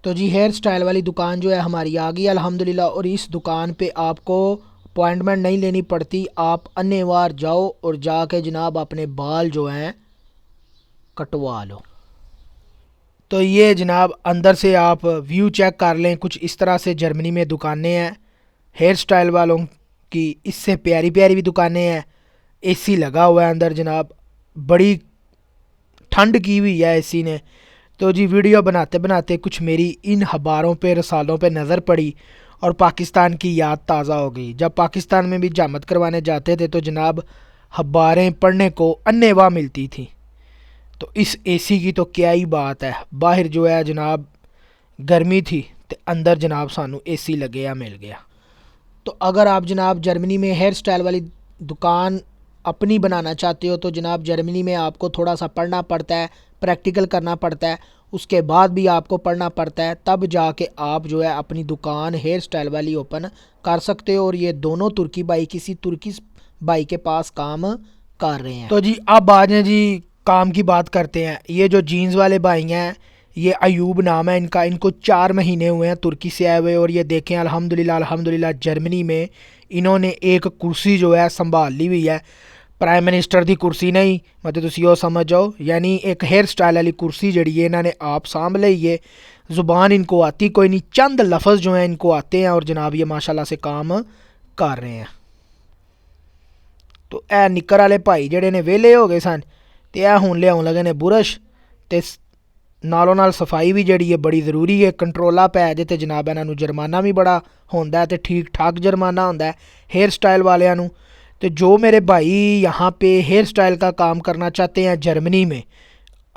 तो जी hair style वाली दुकान जो है हमारी आ गई अल्हम्दुलिल्लाह। और इस दुकान पे आपको अपॉइंटमेंट नहीं लेनी पड़ती, आप अन्यवार जाओ और जाके जनाब अपने बाल जो हैं कटवा लो। तो ये जनाब अंदर से आप व्यू चेक कर लें, कुछ इस तरह से जर्मनी में दुकानें हैं हेयर स्टाइल वालों की। इससे प्यारी प्यारी भी दुकानें हैं। एसी लगा हुआ है अंदर जनाब, बड़ी ठंड की हुई है एसी ने। तो जी वीडियो बनाते बनाते कुछ मेरी इन अखबारों पे रसालों पे नज़र पड़ी और पाकिस्तान की याद ताज़ा हो गई। जब पाकिस्तान में भी जामत करवाने जाते थे तो जनाब अखबारें पढ़ने को अन्नेवाह मिलती थी। तो इस एसी की तो क्या ही बात है, बाहर जो है जनाब गर्मी थी तो अंदर जनाब सानू एसी लगे या मिल गया। तो अगर आप जनाब जर्मनी में हेयर स्टाइल वाली दुकान अपनी बनाना चाहते हो तो जनाब जर्मनी में आपको थोड़ा सा पढ़ना पड़ता है, प्रैक्टिकल करना पड़ता है, उसके बाद भी आपको पढ़ना पड़ता है, तब जाके आप जो है अपनी दुकान हेयर स्टाइल वाली ओपन कर सकते हो। और ये दोनों तुर्की भाई किसी तुर्की भाई के पास काम कर रहे हैं। तो जी अब आ जाए जी काम की बात करते हैं। ये जो जीन्स वाले भाई हैं, ये अयूब नाम है इनका, इनको 4 महीने हुए हैं तुर्की से आए हुए। और ये देखें अल्हम्दुलिल्लाह अल्हम्दुलिल्लाह जर्मनी में इन्होंने एक कुर्सी जो है संभाल ली हुई है। प्राइम मिनिस्टर की कुर्सी नहीं, मतलब तुसी वो समझ जाओ, यानी एक हेयर स्टाइल वाली कुर्सी जड़ी है इन्होंने आप सांभ ली है। ज़ुबान इनको आती कोई नहीं, चंद लफ्ज़ जो हैं इनको आते हैं और जनाब ये माशाल्लाह से काम कर रहे हैं। तो ए निक्कर वाले भाई जड़े ने वेले हो गए सन ते ए हुण लियाउण लगे ने बुरश ते नालों नाल सफाई भी जड़ी है बड़ी ज़रूरी है। कंट्रोला पै जे ते जनाब इन्हां नूं जुर्माना भी बड़ा होंदा है ते ठीक ठाक जुर्माना होंदा है हेयर स्टाइल वालियां नूं। तो जो मेरे भाई यहाँ पे हेयर स्टाइल का काम करना चाहते हैं जर्मनी में,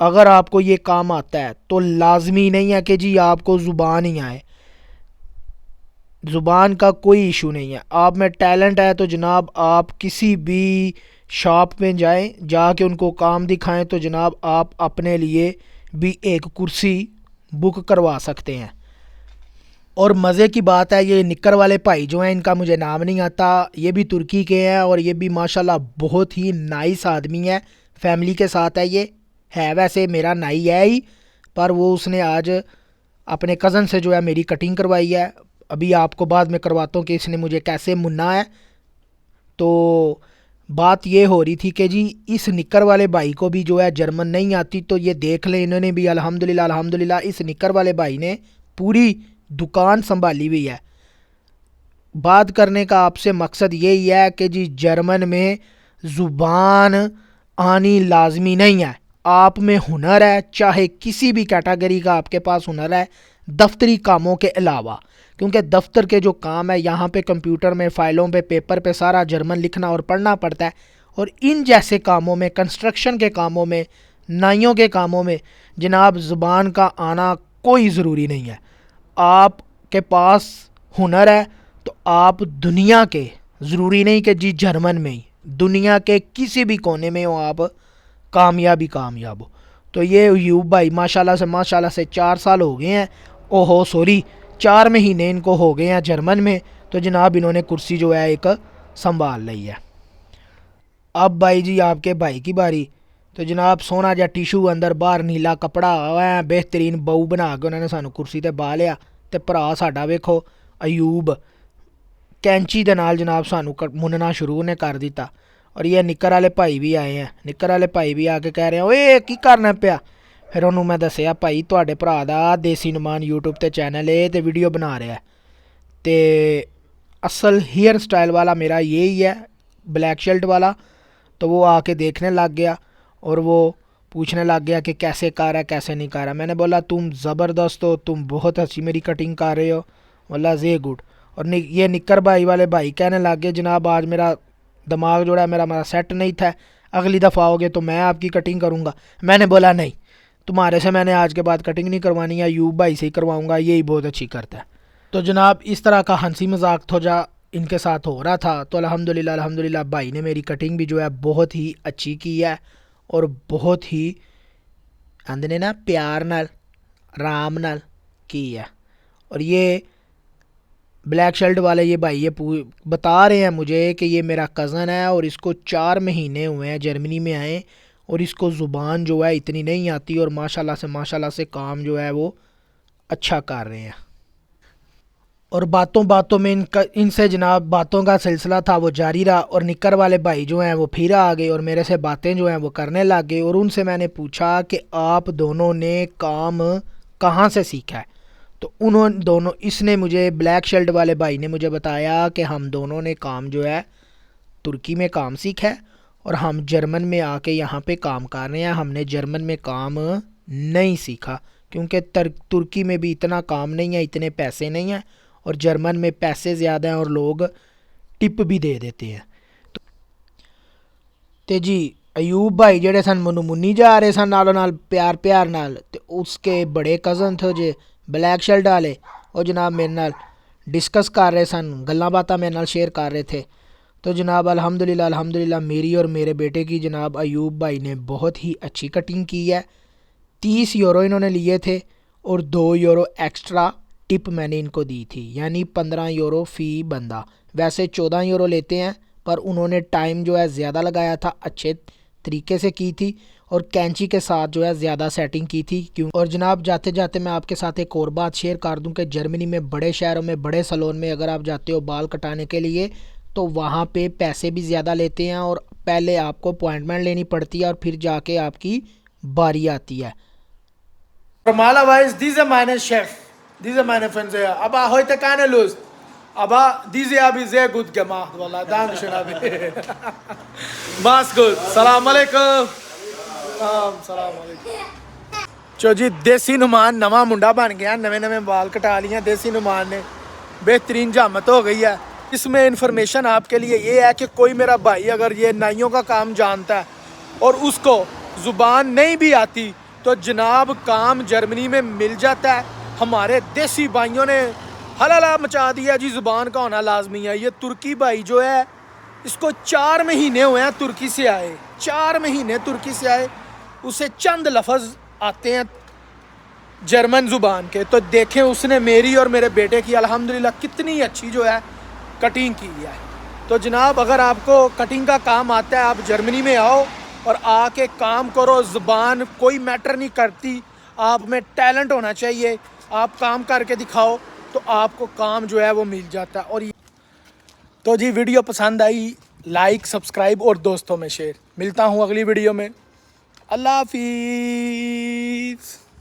अगर आपको ये काम आता है तो लाजमी नहीं है कि जी आपको ज़ुबान ही आए, ज़ुबान का कोई इशू नहीं है। आप में टैलेंट है तो जनाब आप किसी भी शॉप में जाएं, जाके उनको काम दिखाएं तो जनाब आप अपने लिए भी एक कुर्सी बुक करवा सकते हैं। और मज़े की बात है ये निक्कर वाले भाई जो हैं, इनका मुझे नाम नहीं आता, ये भी तुर्की के हैं और ये भी माशाल्लाह बहुत ही नाइस आदमी है। फैमिली के साथ है, ये है वैसे मेरा नाई है ही, पर वो उसने आज अपने कज़न से जो है मेरी कटिंग करवाई है। अभी आपको बाद में करवाता हूँ कि इसने मुझे कैसे मुन्ना है। तो बात ये हो रही थी कि जी इस निक्कर वाले भाई को भी जो है जर्मन नहीं आती, तो ये देख लें इन्होंने भी अल्हम्दुलिल्लाह अल्हम्दुलिल्लाह इस निक्कर वाले भाई ने पूरी दुकान संभाली हुई है। बात करने का आपसे मकसद यही है कि जी जर्मन में ज़ुबान आनी लाजमी नहीं है। आप में हुनर है, चाहे किसी भी कैटेगरी का आपके पास हुनर है, दफ्तरी कामों के अलावा, क्योंकि दफ्तर के जो काम है यहाँ पे कंप्यूटर में फ़ाइलों पे पेपर पे सारा जर्मन लिखना और पढ़ना पड़ता है। और इन जैसे कामों में, कंस्ट्रक्शन के कामों में, नाइयों के कामों में जनाब ज़ुबान का आना कोई ज़रूरी नहीं है। आपके पास हुनर है तो आप दुनिया के, ज़रूरी नहीं कि जी जर्मन में ही, दुनिया के किसी भी कोने में हो आप कामयाब हो। तो ये यूब भाई माशाल्लाह से 4 साल हो गए हैं, ओहो सॉरी 4 महीने इनको हो गए हैं जर्मन में। तो जनाब इन्होंने कुर्सी जो है एक संभाल ली है। अब भाई जी आपके भाई की बारी। तो जनाब सोना जा टिशू अंदर बाहर नीला कपड़ा है, बेहतरीन बहू बना के उन्होंने सानू कुर्सी ते बा लिया। ते भरा साडा वेखो अयूब कैंची दे नाल जनाब सानू मुनना शुरू ने कर दिता। और ये निक्कर वाले भाई भी आए हैं, निक्कर वाले भाई भी आके कह रहे हैं ओए की करना पिया। फिर उन्होंने मैं दसिया भाई तुहाडे भरा दा देसी नुमान यूट्यूब ते चैनल है ते वीडियो बना रहा है। ते असल हेयर स्टाइल वाला मेरा यही है, ब्लैक शर्ट वाला। तो वो आके देखने लग गया और वो पूछने लग गया कि कैसे कर रहा है कैसे नहीं कर रहा। मैंने बोला तुम ज़बरदस्त हो, तुम बहुत अच्छी मेरी कटिंग कर रहे हो, बोला जे गुड। और ये निक्कर भाई वाले भाई कहने लग गए जनाब आज मेरा दिमाग जोड़ा है मेरा सेट नहीं था, अगली दफ़ा आओगे तो मैं आपकी कटिंग करूँगा। मैंने बोला नहीं, तुम्हारे से मैंने आज के बाद कटिंग नहीं करवानी है, यूब भाई से ही करवाऊँगा, यही बहुत अच्छी करता है। तो जनाब इस तरह का हंसी मजाक थोड़ा इनके साथ हो रहा था। तो अल्हम्दुलिल्लाह अल्हम्दुलिल्लाह भाई ने मेरी कटिंग भी जो है बहुत ही अच्छी की है और बहुत ही आंदे ने ना प्यार नाल आराम नाल की है। और ये ब्लैक शर्ट वाले ये भाई ये बता रहे हैं मुझे कि ये मेरा कज़न है और इसको 4 महीने हुए हैं जर्मनी में आए और इसको ज़ुबान जो है इतनी नहीं आती और माशाल्लाह से काम जो है वो अच्छा कर रहे हैं। और बातों बातों में इनसे जनाब बातों का सिलसिला था वो जारी रहा, और निक्कर वाले भाई जो हैं वो फिर आ गए और मेरे से बातें जो हैं वो करने लग गए। और उनसे मैंने पूछा कि आप दोनों ने काम कहाँ से सीखा है। तो उन्होंने दोनों इसने मुझे ब्लैक शर्ट वाले भाई ने मुझे बताया कि हम दोनों ने काम जो है तुर्की में काम सीखा है, और हम जर्मन में आके यहाँ पे काम कर रहे हैं। हमने जर्मन में काम नहीं सीखा क्योंकि तुर्की में भी इतना काम नहीं है, इतने पैसे नहीं हैं, और जर्मन में पैसे ज़्यादा हैं और लोग टिप भी दे देते हैं। तो जी अयूब भाई जेडे सन मनु मुन्नी जा रहे सन नालों नाल प्यार प्यार नाल, ते उसके बड़े कज़न थे जे ब्लैक शर्ट वाले, और जनाब मेरे नाल डिस्कस कर रहे सन, गल्लां बातां मेरे नाल शेयर कर रहे थे। तो जनाब अल्हम्दुलिल्लाह अल्हम्दुलिल्लाह मेरी और मेरे बेटे की जनाब अयूब भाई ने बहुत ही अच्छी कटिंग की है। 30 यूरो इन्होंने लिए थे और 2 यूरो एक्स्ट्रा टिप मैंने इनको दी थी, यानी 15 यूरो फ़ी बंदा। वैसे 14 यूरो लेते हैं, पर उन्होंने टाइम जो है ज़्यादा लगाया था, अच्छे तरीके से की थी, और कैंची के साथ जो है ज़्यादा सेटिंग की थी क्यों। और जनाब जाते जाते मैं आपके साथ एक और बात शेयर कर दूं कि जर्मनी में बड़े शहरों में बड़े सैलून में अगर आप जाते हो बाल कटाने के लिए, तो वहाँ पे पैसे भी ज़्यादा लेते हैं, और पहले आपको अपॉइंटमेंट लेनी पड़ती है और फिर जाके आपकी बारी आती है। Normalerweise, diese meine Chef, diese meine Fernseher. Aber heute keine Lust. Aber diese habe ich sehr gut gemacht. Wallah, Dankeschön, Abi. Mach's gut. Salam alaikum. Salam alaikum. चो जी देसी नुमान नवा मुंडा बन गया, नवे नवे बाल कटा लिए देसी नुमान ने, बेहतरीन जामत हो गई है। इसमें इंफॉर्मेशन आपके लिए ये है कि कोई मेरा भाई अगर ये नाइयों का काम जानता है और उसको ज़ुबान नहीं भी आती, तो जनाब काम जर्मनी में मिल जाता है। हमारे देसी भाइयों ने हलाला मचा दिया जी, ज़ुबान का होना लाजमी है। ये तुर्की भाई जो है इसको 4 महीने हुए हैं तुर्की से आए, 4 महीने तुर्की से आए, उसे चंद लफ्ज़ आते हैं जर्मन ज़ुबान के। तो देखें उसने मेरी और मेरे बेटे की अल्हम्दुलिल्लाह कितनी अच्छी जो है कटिंग की है। तो जनाब अगर आपको कटिंग का काम आता है, आप जर्मनी में आओ और आके काम करो। ज़ुबान कोई मैटर नहीं करती, आप में टैलेंट होना चाहिए। आप काम करके दिखाओ तो आपको काम जो है वो मिल जाता है। और तो जी वीडियो पसंद आई, लाइक सब्सक्राइब और दोस्तों में शेयर। मिलता हूँ अगली वीडियो में। अल्लाह हाफिज़।